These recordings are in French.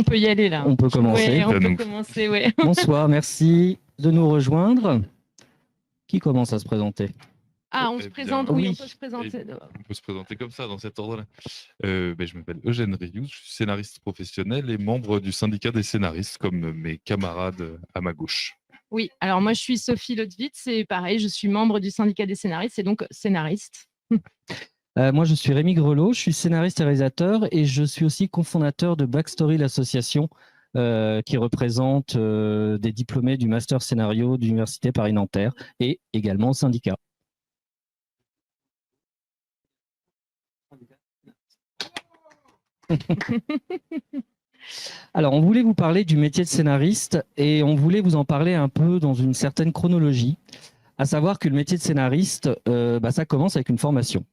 On peut y aller là. On peut commencer. Ouais, on peut commencer, ouais. Bonsoir, merci de nous rejoindre. Qui commence à se présenter? Ah, on se présente, oui, on peut se présenter. On peut se présenter comme ça, dans cet ordre-là. Je m'appelle Eugène Rioux, je suis scénariste professionnel et membre du syndicat des scénaristes, comme mes camarades à ma gauche. Oui, alors moi, je suis Sophie Lodwitz, et pareil, je suis membre du syndicat des scénaristes et donc scénariste. Moi, je suis Rémi Grelot, je suis scénariste et réalisateur et je suis aussi cofondateur de Backstory, l'association qui représente des diplômés du master scénario de l'Université Paris-Nanterre et également au syndicat. Alors, on voulait vous parler du métier de scénariste et on voulait vous en parler un peu dans une certaine chronologie, à savoir que le métier de scénariste, ça commence avec une formation.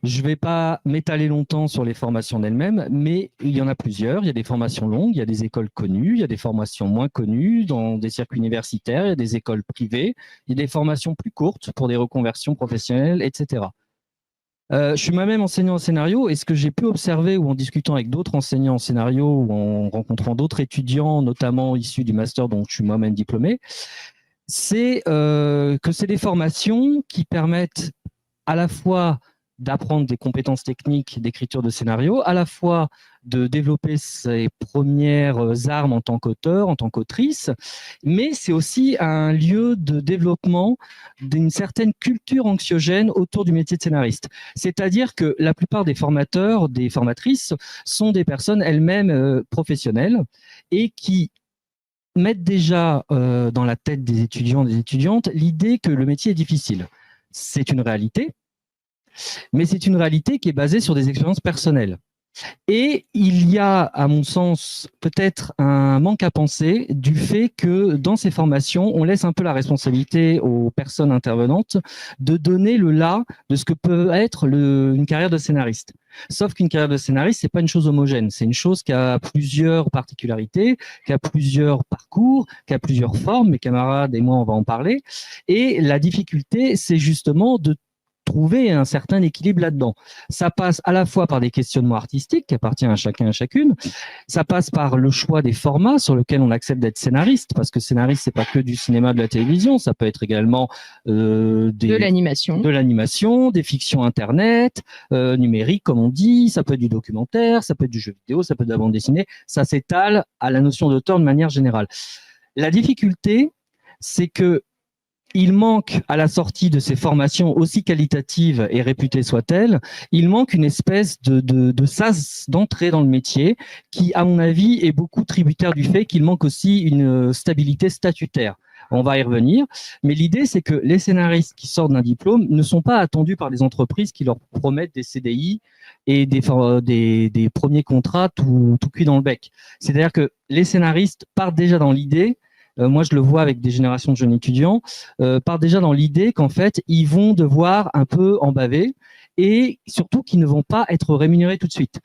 Je ne vais pas m'étaler longtemps sur les formations d'elles-mêmes, mais il y en a plusieurs. Il y a des formations longues, il y a des écoles connues, il y a des formations moins connues dans des circuits universitaires, il y a des écoles privées, il y a des formations plus courtes pour des reconversions professionnelles, etc. Je suis moi-même enseignant en scénario et ce que j'ai pu observer ou en discutant avec d'autres enseignants en scénario ou en rencontrant d'autres étudiants, notamment issus du master dont je suis moi-même diplômé, c'est que c'est des formations qui permettent à la fois d'apprendre des compétences techniques d'écriture de scénario, à la fois de développer ses premières armes en tant qu'auteur, en tant qu'autrice, mais c'est aussi un lieu de développement d'une certaine culture anxiogène autour du métier de scénariste. C'est-à-dire que la plupart des formateurs, des formatrices, sont des personnes elles-mêmes professionnelles et qui mettent déjà dans la tête des étudiants, des étudiantes, l'idée que le métier est difficile. C'est une réalité, mais c'est une réalité qui est basée sur des expériences personnelles. Et il y a, à mon sens, peut-être un manque à penser du fait que dans ces formations, on laisse un peu la responsabilité aux personnes intervenantes de donner le là de ce que peut être une carrière de scénariste. Sauf qu'une carrière de scénariste, c'est pas une chose homogène. C'est une chose qui a plusieurs particularités, qui a plusieurs parcours, qui a plusieurs formes. Mes camarades et moi, on va en parler. Et la difficulté, c'est justement de trouver un certain équilibre là-dedans. Ça passe à la fois par des questionnements artistiques qui appartiennent à chacun et à chacune. Ça passe par le choix des formats sur lesquels on accepte d'être scénariste, parce que scénariste, c'est pas que du cinéma, de la télévision, ça peut être également de l'animation, des fictions internet, numériques comme on dit, ça peut être du documentaire, ça peut être du jeu vidéo, ça peut être de la bande dessinée. Ça s'étale à la notion d'auteur de manière générale. La difficulté, c'est que il manque, à la sortie de ces formations aussi qualitatives et réputées soient-elles, il manque une espèce de sas d'entrée dans le métier qui, à mon avis, est beaucoup tributaire du fait qu'il manque aussi une stabilité statutaire. On va y revenir, mais l'idée, c'est que les scénaristes qui sortent d'un diplôme ne sont pas attendus par les entreprises qui leur promettent des CDI et des premiers contrats tout cuit dans le bec. C'est-à-dire que les scénaristes partent déjà dans l'idée, moi je le vois avec des générations de jeunes étudiants, partent déjà dans l'idée qu'en fait, ils vont devoir un peu en baver et surtout qu'ils ne vont pas être rémunérés tout de suite.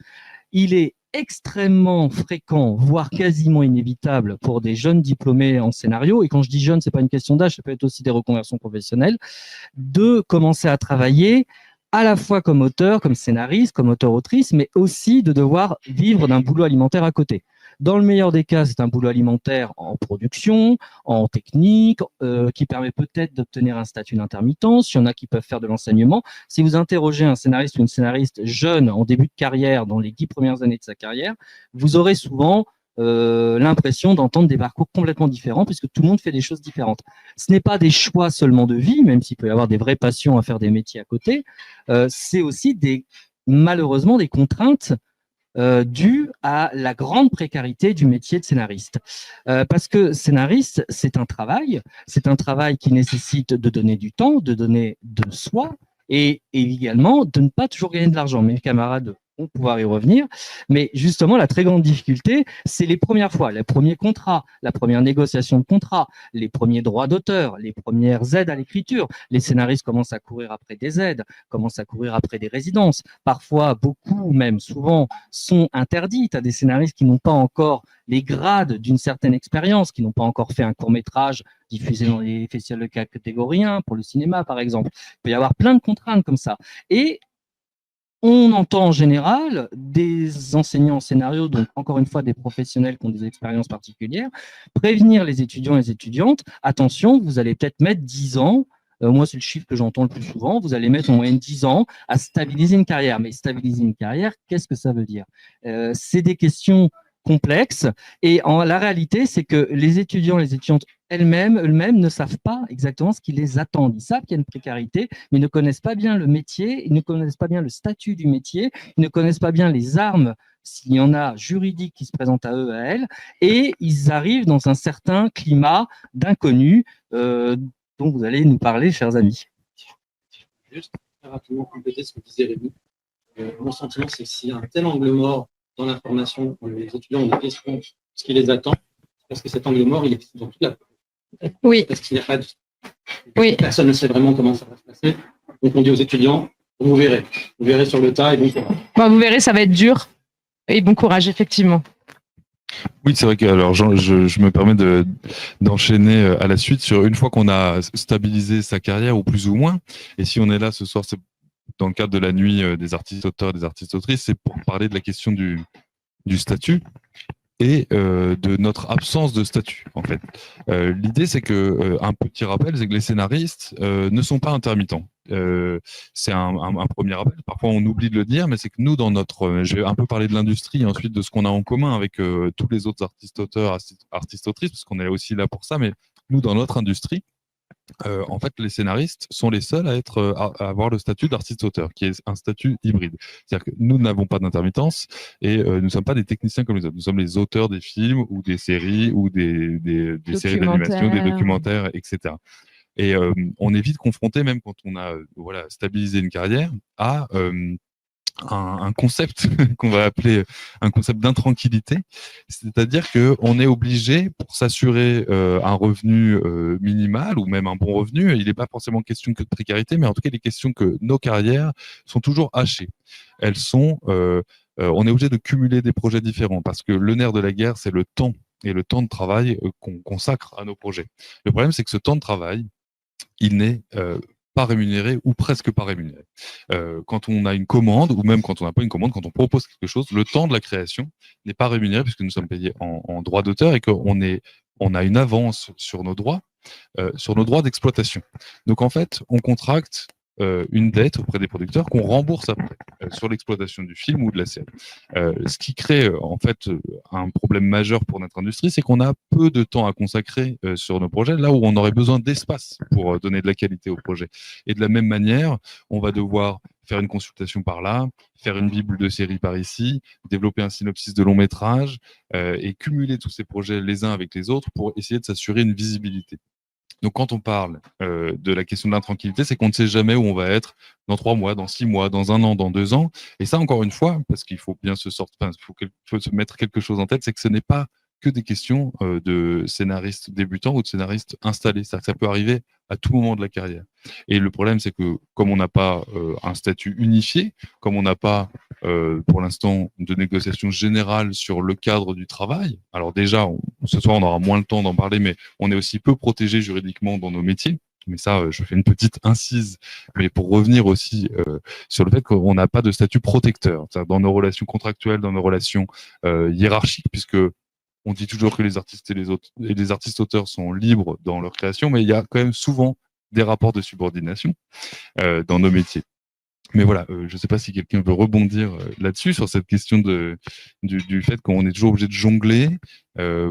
Il est extrêmement fréquent, voire quasiment inévitable pour des jeunes diplômés en scénario, et quand je dis jeunes, c'est pas une question d'âge, ça peut être aussi des reconversions professionnelles, de commencer à travailler à la fois comme auteur, comme scénariste, comme auteur-autrice, mais aussi de devoir vivre d'un boulot alimentaire à côté. Dans le meilleur des cas, c'est un boulot alimentaire en production, en technique, qui permet peut-être d'obtenir un statut d'intermittence. Il y en a qui peuvent faire de l'enseignement. Si vous interrogez un scénariste ou une scénariste jeune en début de carrière, dans les 10 premières années de sa carrière, vous aurez souvent l'impression d'entendre des parcours complètement différents puisque tout le monde fait des choses différentes. Ce n'est pas des choix seulement de vie, même s'il peut y avoir des vraies passions à faire des métiers à côté, c'est aussi malheureusement des contraintes dû à la grande précarité du métier de scénariste. Parce que scénariste, c'est un travail qui nécessite de donner du temps, de donner de soi, et également de ne pas toujours gagner de l'argent. Mes camarades vont pouvoir y revenir, mais justement, la très grande difficulté, c'est les premières fois, les premiers contrats, la première négociation de contrat, les premiers droits d'auteur, les premières aides à l'écriture. Les scénaristes commencent à courir après des aides, commencent à courir après des résidences. Parfois, beaucoup, même souvent, sont interdites à des scénaristes qui n'ont pas encore les grades d'une certaine expérience, qui n'ont pas encore fait un court-métrage diffusé dans les festivals de catégorie 1 pour le cinéma, par exemple. Il peut y avoir plein de contraintes comme ça. Et On entend en général des enseignants en scénario, donc encore une fois des professionnels qui ont des expériences particulières, prévenir les étudiants et les étudiantes, attention, vous allez peut-être mettre 10 ans, moi c'est le chiffre que j'entends le plus souvent, vous allez mettre en moyenne 10 ans à stabiliser une carrière. Mais stabiliser une carrière, qu'est-ce que ça veut dire? C'est des questions complexes et la réalité, c'est que les étudiants, les étudiantes eux-mêmes ne savent pas exactement ce qui les attend. Ils savent qu'il y a une précarité, mais ils ne connaissent pas bien le métier, ils ne connaissent pas bien le statut du métier, ils ne connaissent pas bien les armes, s'il y en a, juridiques qui se présentent à eux, à elles, et ils arrivent dans un certain climat d'inconnu dont vous allez nous parler, chers amis. Juste très rapidement compléter ce que disait Rémi. Mon sentiment, c'est que s'il y a un tel angle mort dans l'information, quand les étudiants ont des questions, ce qui les attend, parce que cet angle mort, il existe dans toute la... Oui. Parce qu'il n'y a pas de... Oui. Personne ne sait vraiment comment ça va se passer. Donc on dit aux étudiants, vous verrez. Vous verrez sur le tas et bon courage. Bon, vous verrez, ça va être dur. Et bon courage, effectivement. Oui, c'est vrai que alors je me permets d'enchaîner à la suite sur une fois qu'on a stabilisé sa carrière ou plus ou moins. Et si on est là ce soir, c'est dans le cadre de la nuit des artistes auteurs, des artistes autrices, c'est pour parler de la question du statut et de notre absence de statut, en fait. L'idée, c'est que, un petit rappel, c'est que les scénaristes ne sont pas intermittents. C'est un premier rappel. Parfois, on oublie de le dire, mais c'est que nous, dans notre... je vais un peu parler de l'industrie et ensuite de ce qu'on a en commun avec tous les autres artistes-auteurs, artistes-autrices, parce qu'on est aussi là pour ça, mais nous, dans notre industrie, en fait, les scénaristes sont les seuls à avoir le statut d'artiste-auteur, qui est un statut hybride. C'est-à-dire que nous n'avons pas d'intermittence et nous ne sommes pas des techniciens comme les autres. Nous sommes les auteurs des films ou des séries ou des séries d'animation, des documentaires, etc. Et on est vite confronté, même quand on a stabilisé une carrière, à un concept qu'on va appeler un concept d'intranquillité, c'est-à-dire que on est obligé, pour s'assurer un revenu minimal ou même un bon revenu, il n'est pas forcément question que de précarité, mais en tout cas il est question que nos carrières sont toujours hachées. Elles sont, on est obligé de cumuler des projets différents parce que le nerf de la guerre, c'est le temps et le temps de travail qu'on consacre à nos projets. Le problème, c'est que ce temps de travail, il n'est pas rémunéré ou presque pas rémunéré. Quand on a une commande ou même quand on n'a pas une commande, quand on propose quelque chose, le temps de la création n'est pas rémunéré puisque nous sommes payés en droit d'auteur et qu'on a une avance sur nos droits d'exploitation. Donc en fait, on contracte une dette auprès des producteurs qu'on rembourse après sur l'exploitation du film ou de la série. Ce qui crée en fait un problème majeur pour notre industrie, c'est qu'on a peu de temps à consacrer sur nos projets, là où on aurait besoin d'espace pour donner de la qualité au projet. Et de la même manière, on va devoir faire une consultation par là, faire une bible de série par ici, développer un synopsis de long métrage et cumuler tous ces projets les uns avec les autres pour essayer de s'assurer une visibilité. Donc, quand on parle de la question de l'intranquillité, c'est qu'on ne sait jamais où on va être dans 3 mois, dans 6 mois, dans 1 an, dans 2 ans. Et ça, encore une fois, parce qu'il faut bien il faut se mettre quelque chose en tête, c'est que ce n'est pas que des questions de scénaristes débutants ou de scénaristes installés. C'est-à-dire que ça peut arriver à tout moment de la carrière. Et le problème, c'est que comme on n'a pas un statut unifié, comme on n'a pas pour l'instant de négociation générale sur le cadre du travail, alors déjà, ce soir, on aura moins le temps d'en parler, mais on est aussi peu protégé juridiquement dans nos métiers. Mais ça, je fais une petite incise. Mais pour revenir aussi sur le fait qu'on n'a pas de statut protecteur dans nos relations contractuelles, dans nos relations hiérarchiques, puisque on dit toujours que les artistes et les artistes auteurs sont libres dans leur création, mais il y a quand même souvent des rapports de subordination dans nos métiers. Mais voilà, je ne sais pas si quelqu'un veut rebondir là-dessus, sur cette question du fait qu'on est toujours obligé de jongler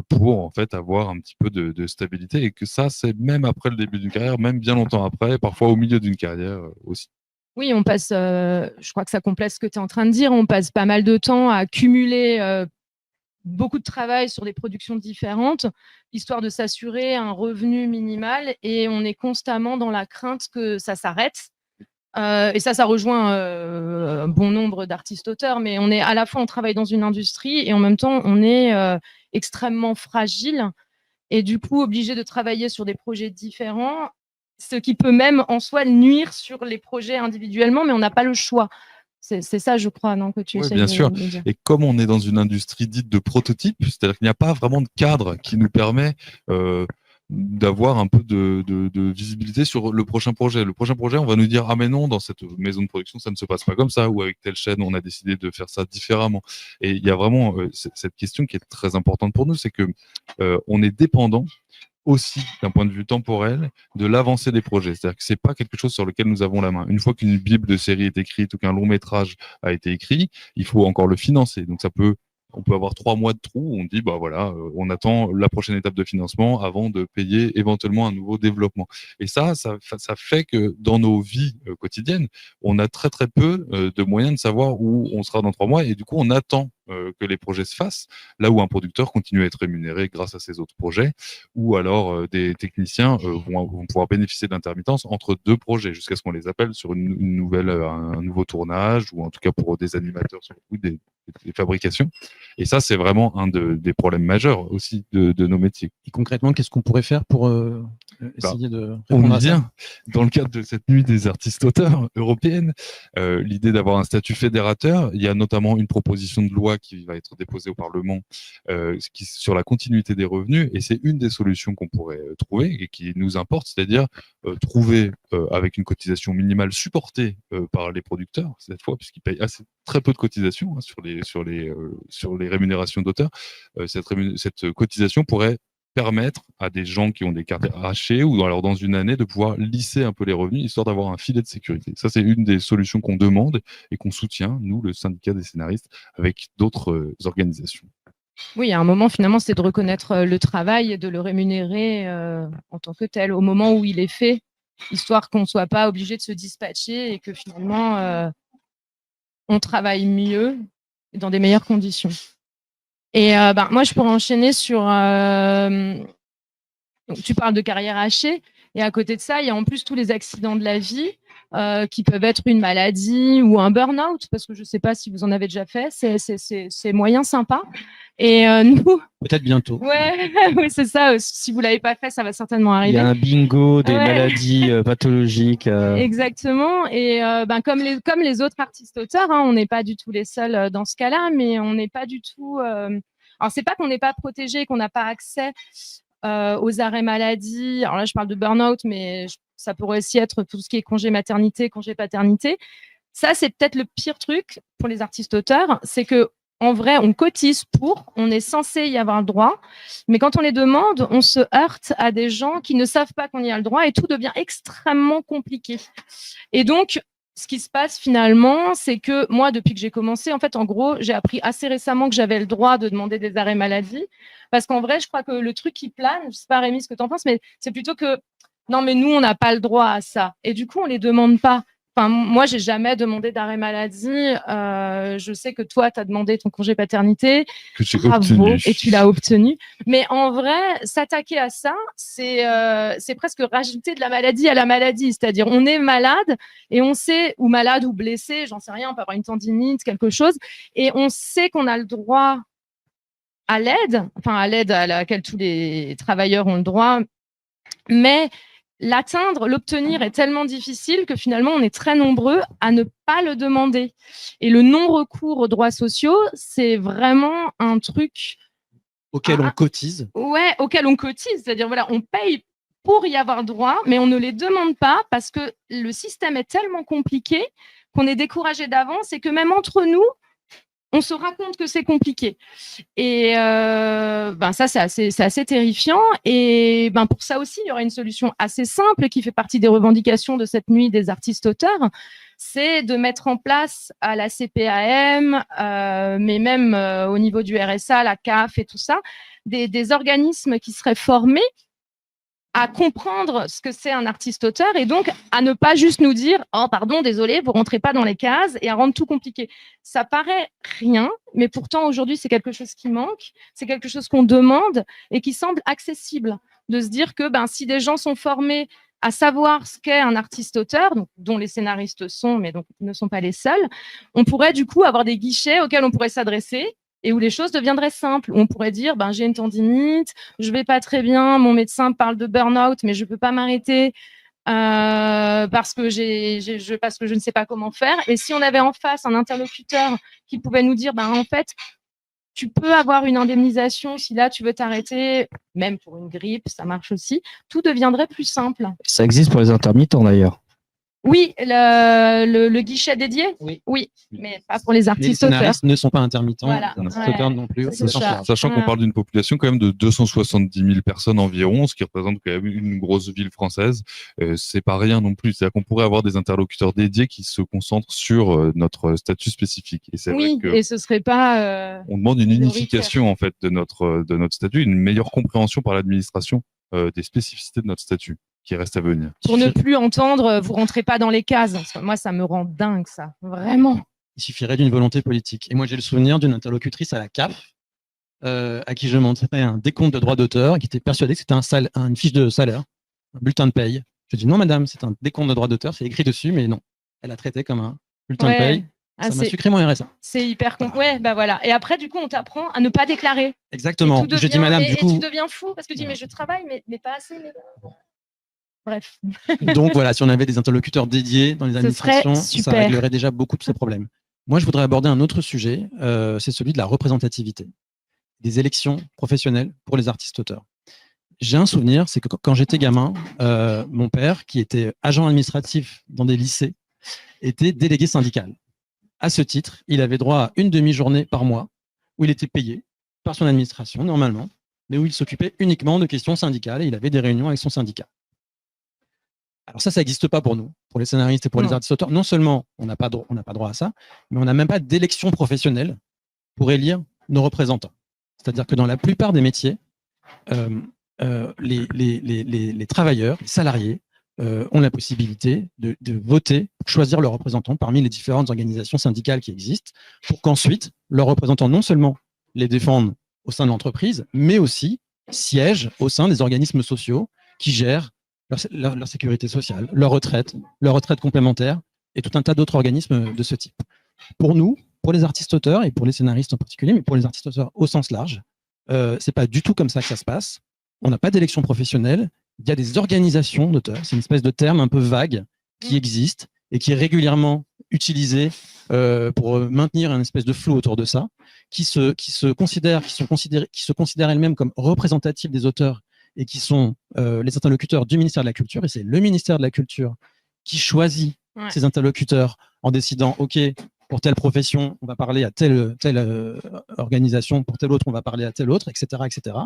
pour en fait avoir un petit peu de stabilité et que ça, c'est même après le début d'une carrière, même bien longtemps après, parfois au milieu d'une carrière aussi. Oui, on passe, je crois que ça complète ce que tu es en train de dire, on passe pas mal de temps à cumuler beaucoup de travail sur des productions différentes, histoire de s'assurer un revenu minimal et on est constamment dans la crainte que ça s'arrête. Et ça rejoint un bon nombre d'artistes-auteurs, mais on est à la fois, on travaille dans une industrie et en même temps, on est extrêmement fragile et du coup obligé de travailler sur des projets différents, ce qui peut même en soi nuire sur les projets individuellement, mais on n'a pas le choix. C'est ça, je crois, non, que tu essaies bien sûr. de dire. Et comme on est dans une industrie dite de prototype, c'est-à-dire qu'il n'y a pas vraiment de cadre qui nous permet d'avoir un peu de visibilité sur le prochain projet. Le prochain projet, on va nous dire ah mais non, dans cette maison de production, ça ne se passe pas comme ça, ou avec telle chaîne, on a décidé de faire ça différemment. Et il y a vraiment cette question qui est très importante pour nous, c'est que on est dépendant aussi d'un point de vue temporel de l'avancée des projets. C'est-à-dire que c'est pas quelque chose sur lequel nous avons la main. Une fois qu'une bible de série est écrite ou qu'un long métrage a été écrit, il faut encore le financer. Donc on peut avoir 3 mois de trou où on dit bah voilà, on attend la prochaine étape de financement avant de payer éventuellement un nouveau développement. Et ça fait que dans nos vies quotidiennes, on a très très peu de moyens de savoir où on sera dans 3 mois et du coup on attend que les projets se fassent, là où un producteur continue à être rémunéré grâce à ses autres projets, ou alors des techniciens vont pouvoir bénéficier d'intermittence entre 2 projets jusqu'à ce qu'on les appelle sur une nouvelle, un nouveau tournage, ou en tout cas pour des animateurs sur des fabrications. Et ça, c'est vraiment un des problèmes majeurs aussi de nos métiers. Et concrètement, qu'est-ce qu'on pourrait faire pour essayer de répondre à ça ? Dans le cadre de cette nuit des artistes-auteurs européenne, l'idée d'avoir un statut fédérateur, il y a notamment une proposition de loi qui va être déposée au Parlement sur la continuité des revenus, et c'est une des solutions qu'on pourrait trouver et qui nous importe, c'est-à-dire trouver avec une cotisation minimale supportée par les producteurs, cette fois, puisqu'ils payent très peu de cotisations sur les rémunérations d'auteurs. Cette cotisation pourrait permettre à des gens qui ont des cartes arrachées ou alors dans une année de pouvoir lisser un peu les revenus, histoire d'avoir un filet de sécurité. Ça, c'est une des solutions qu'on demande et qu'on soutient, nous, le syndicat des scénaristes, avec d'autres organisations. Oui, à un moment, finalement, c'est de reconnaître le travail et de le rémunérer en tant que tel, au moment où il est fait, histoire qu'on ne soit pas obligé de se dispatcher et que finalement, on travaille mieux et dans des meilleures conditions. Et moi, je pourrais enchaîner sur... donc, tu parles de carrière hachée, et à côté de ça, il y a en plus tous les accidents de la vie qui peuvent être une maladie ou un burn-out, parce que je ne sais pas si vous en avez déjà fait, c'est moyen sympa. Et nous... Peut-être bientôt. Ouais, oui, c'est ça. Si vous ne l'avez pas fait, ça va certainement arriver. Il y a un bingo des maladies pathologiques. Exactement. Et comme les autres artistes-auteurs, hein, on n'est pas du tout les seuls dans ce cas-là, mais on n'est pas du tout... Alors, c'est pas qu'on n'est pas protégé, qu'on n'a pas accès aux arrêts maladie. Alors là, je parle de burn-out, mais ça pourrait aussi être tout ce qui est congé maternité, congé paternité. Ça, c'est peut-être le pire truc pour les artistes-auteurs, c'est que en vrai, on cotise on est censé y avoir le droit, mais quand on les demande, on se heurte à des gens qui ne savent pas qu'on y a le droit et tout devient extrêmement compliqué. Et donc, ce qui se passe finalement, c'est que moi, depuis que j'ai commencé, en fait, en gros, j'ai appris assez récemment que j'avais le droit de demander des arrêts maladie, parce qu'en vrai, je crois que le truc qui plane, je sais pas Rémi ce que tu en penses, mais c'est plutôt que non, mais nous, on n'a pas le droit à ça. Et du coup, on les demande pas. Enfin, moi, j'ai jamais demandé d'arrêt maladie. Je sais que toi, tu as demandé ton congé paternité. Que j'ai Bravo, obtenu. et tu l'as obtenu. Mais en vrai, s'attaquer à ça, c'est presque rajouter de la maladie à la maladie. C'est-à-dire, on est malade et on sait, ou malade ou blessé, j'en sais rien, on peut avoir une tendinite, quelque chose, et on sait qu'on a le droit à l'aide, enfin à l'aide à laquelle tous les travailleurs ont le droit, mais l'obtenir est tellement difficile que finalement, on est très nombreux à ne pas le demander. Et le non-recours aux droits sociaux, c'est vraiment un truc... Auquel on cotise. Ouais, auquel on cotise. C'est-à-dire, voilà, on paye pour y avoir droit, mais on ne les demande pas parce que le système est tellement compliqué qu'on est découragé d'avance et que même entre nous, on se rend compte que c'est compliqué. Et ça, c'est assez terrifiant. Et pour ça aussi, il y aura une solution assez simple qui fait partie des revendications de cette nuit des artistes-auteurs. C'est de mettre en place à la CPAM, mais même au niveau du RSA, la CAF et tout ça, des organismes qui seraient formés à comprendre ce que c'est un artiste-auteur et donc à ne pas juste nous dire « Oh, pardon, désolé, vous ne rentrez pas dans les cases » et à rendre tout compliqué. Ça paraît rien, mais pourtant aujourd'hui, c'est quelque chose qui manque, c'est quelque chose qu'on demande et qui semble accessible. De se dire que si des gens sont formés à savoir ce qu'est un artiste-auteur, dont les scénaristes sont, mais donc ne sont pas les seuls, on pourrait du coup avoir des guichets auxquels on pourrait s'adresser et où les choses deviendraient simples, où on pourrait dire j'ai une tendinite, je vais pas très bien, mon médecin parle de burn-out, mais je peux pas m'arrêter parce que je ne sais pas comment faire. Et si on avait en face un interlocuteur qui pouvait nous dire en fait, tu peux avoir une indemnisation si là tu veux t'arrêter, même pour une grippe, ça marche aussi. Tout deviendrait plus simple. Ça existe pour les intermittents d'ailleurs. Oui, le guichet dédié. Oui, mais pas pour les Mais les artistes auteurs. scénaristes ne sont pas intermittents, Voilà. les artistes auteurs non plus. C'est au sens ça. large. Sachant qu'on Voilà. parle d'une population quand même de 270 000 personnes environ, ce qui représente quand même une grosse ville française. C'est pas rien non plus. C'est-à-dire qu'on pourrait avoir des interlocuteurs dédiés qui se concentrent sur notre statut spécifique. Et c'est Oui, vrai que et ce serait pas. on demande une minoritaire. unification en fait de notre statut, une meilleure compréhension par l'administration des spécificités de notre statut qui reste à venir. Pour ne plus entendre, vous rentrez pas dans les cases. Parce que moi, ça me rend dingue, ça. Vraiment. Il suffirait d'une volonté politique. Et moi, j'ai le souvenir d'une interlocutrice à la CAF à qui je montrais un décompte de droits d'auteur et qui était persuadée que c'était une fiche de salaire, un bulletin de paye. Je dis non, madame, c'est un décompte de droits d'auteur, c'est écrit dessus, mais non. Elle a traité comme un bulletin de paye. Ah, Ça m'a sucré mon RSA. c'est hyper ouais, bah voilà. Et après, du coup, on t'apprend à ne pas déclarer. Exactement. Et tout Je dis devient- madame, et du coup. tu deviens fou parce que tu dis, mais je travaille, mais pas assez. Bref. Donc voilà, si on avait des interlocuteurs dédiés dans les Ce administrations, serait ça super. réglerait déjà beaucoup de ces problèmes. Moi, je voudrais aborder un autre sujet, c'est celui de la représentativité des élections professionnelles pour les artistes-auteurs. J'ai un souvenir, c'est que quand j'étais gamin, mon père, qui était agent administratif dans des lycées, était délégué syndical. À ce titre, il avait droit à une demi-journée par mois où il était payé par son administration, normalement, mais où il s'occupait uniquement de questions syndicales et il avait des réunions avec son syndicat. Alors ça n'existe pas pour nous, pour les scénaristes et pour les artistes auteurs. Non seulement on n'a pas droit à ça, mais on n'a même pas d'élection professionnelle pour élire nos représentants. C'est-à-dire que dans la plupart des métiers, les travailleurs, les salariés ont la possibilité de voter, pour choisir leurs représentants parmi les différentes organisations syndicales qui existent, pour qu'ensuite leurs représentants non seulement les défendent au sein de l'entreprise, mais aussi siègent au sein des organismes sociaux qui gèrent leur sécurité sociale, leur retraite complémentaire et tout un tas d'autres organismes de ce type. Pour nous, pour les artistes-auteurs et pour les scénaristes en particulier, mais pour les artistes-auteurs au sens large, c'est pas du tout comme ça que ça se passe. On n'a pas d'élection professionnelle. Il y a des organisations d'auteurs. C'est une espèce de terme un peu vague qui existe et qui est régulièrement utilisé pour maintenir une espèce de flou autour de ça, qui se considèrent elles-mêmes comme représentatives des auteurs et qui sont les interlocuteurs du ministère de la Culture. Et c'est le ministère de la Culture qui choisit ces interlocuteurs en décidant, OK, pour telle profession, on va parler à telle organisation, pour telle autre, on va parler à telle autre, etc., etc.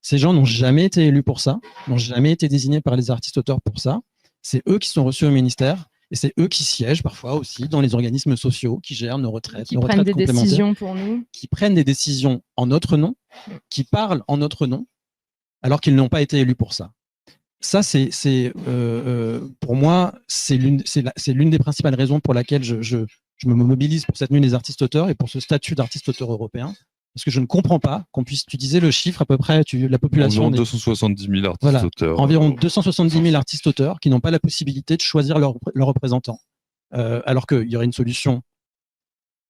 Ces gens n'ont jamais été élus pour ça, n'ont jamais été désignés par les artistes-auteurs pour ça. C'est eux qui sont reçus au ministère et c'est eux qui siègent parfois aussi dans les organismes sociaux qui gèrent nos retraites, qui prennent des décisions pour nous. Qui prennent des décisions en notre nom, qui parlent en notre nom, alors qu'ils n'ont pas été élus pour ça. Ça, pour moi, c'est l'une des principales raisons pour laquelle je me mobilise pour cette nuit des artistes-auteurs et pour ce statut d'artiste-auteur européen. Parce que je ne comprends pas qu'on puisse, tu disais le chiffre à peu près, la population... Environ 270 000 artistes-auteurs. Voilà, environ 270 000 artistes-auteurs qui n'ont pas la possibilité de choisir leurs représentants. Alors qu'il y aurait une solution,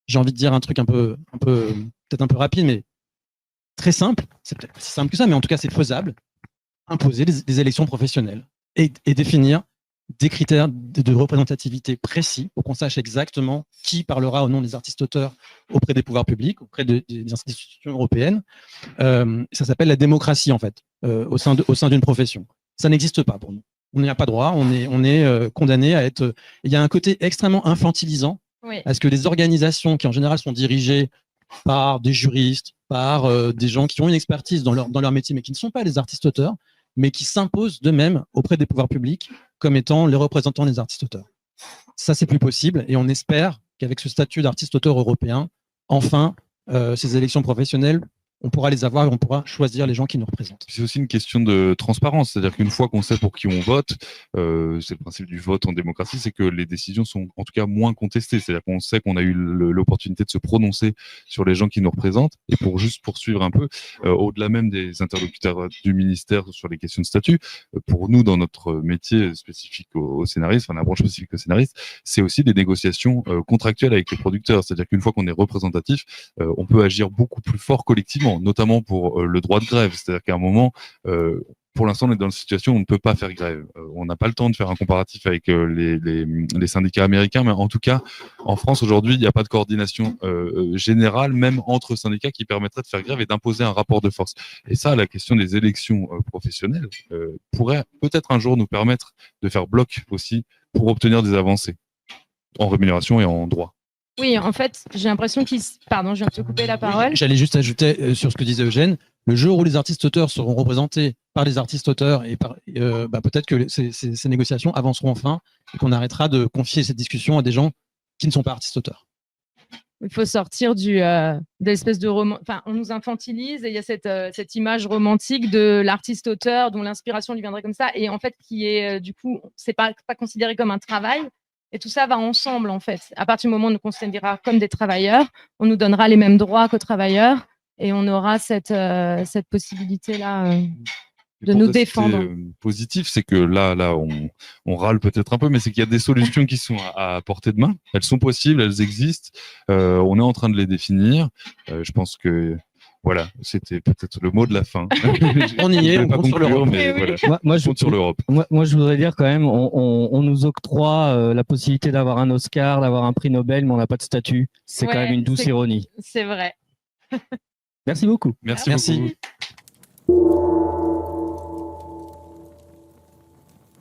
j'ai envie de dire un truc peut-être un peu rapide, mais très simple. C'est peut-être pas si simple que ça, mais en tout cas, c'est faisable. Imposer des élections professionnelles et définir des critères de représentativité précis pour qu'on sache exactement qui parlera au nom des artistes-auteurs auprès des pouvoirs publics, auprès des institutions européennes. Ça s'appelle la démocratie, en fait, au sein d'une profession. Ça n'existe pas pour nous. On n'y a pas droit, on est condamné à être... Il y a un côté extrêmement infantilisant à ce que les organisations qui, en général, sont dirigées par des juristes, par des gens qui ont une expertise dans leur métier, mais qui ne sont pas des artistes-auteurs, mais qui s'imposent d'eux-mêmes auprès des pouvoirs publics comme étant les représentants des artistes-auteurs. Ça, c'est plus possible et on espère qu'avec ce statut d'artiste-auteur européen, enfin, ces élections professionnelles, on pourra les avoir et on pourra choisir les gens qui nous représentent. C'est aussi une question de transparence, c'est-à-dire qu'une fois qu'on sait pour qui on vote, c'est le principe du vote en démocratie, c'est que les décisions sont en tout cas moins contestées, c'est-à-dire qu'on sait qu'on a eu l'opportunité de se prononcer sur les gens qui nous représentent. Et pour juste poursuivre un peu, au-delà même des interlocuteurs du ministère sur les questions de statut, pour nous dans notre métier spécifique aux scénaristes, enfin la branche spécifique aux scénaristes, c'est aussi des négociations contractuelles avec les producteurs, c'est-à-dire qu'une fois qu'on est représentatif, on peut agir beaucoup plus fort collectivement, notamment pour le droit de grève. C'est-à-dire qu'à un moment, pour l'instant, on est dans une situation où on ne peut pas faire grève. On n'a pas le temps de faire un comparatif avec les syndicats américains, mais en tout cas, en France, aujourd'hui, il n'y a pas de coordination générale, même entre syndicats, qui permettrait de faire grève et d'imposer un rapport de force. Et ça, la question des élections professionnelles pourrait peut-être un jour nous permettre de faire bloc aussi pour obtenir des avancées en rémunération et en droit. Oui, en fait, j'ai l'impression Pardon, je viens de te couper la parole. J'allais juste ajouter sur ce que disait Eugène, le jour où les artistes-auteurs seront représentés par les artistes-auteurs, et peut-être que ces négociations avanceront enfin et qu'on arrêtera de confier cette discussion à des gens qui ne sont pas artistes-auteurs. Il faut sortir de l'espèce de roman. Enfin, on nous infantilise et il y a cette image romantique de l'artiste-auteur dont l'inspiration lui viendrait comme ça, et en fait, qui est du coup, c'est pas considéré comme un travail. Et tout ça va ensemble, en fait. À partir du moment où on nous considérera comme des travailleurs, on nous donnera les mêmes droits qu'aux travailleurs et on aura cette possibilité-là de nous défendre. Positif, c'est que là, on râle peut-être un peu, mais c'est qu'il y a des solutions qui sont à portée de main. Elles sont possibles, elles existent. On est en train de les définir. Je pense que voilà, c'était peut-être le mot de la fin. On y est, on compte sur l'Europe. Mais Oui, voilà, Moi, on compte sur l'Europe. Moi, je voudrais dire quand même, on nous octroie la possibilité d'avoir un Oscar, d'avoir un prix Nobel, mais on n'a pas de statut. C'est quand même une douce ironie. C'est vrai. Merci beaucoup. Merci beaucoup.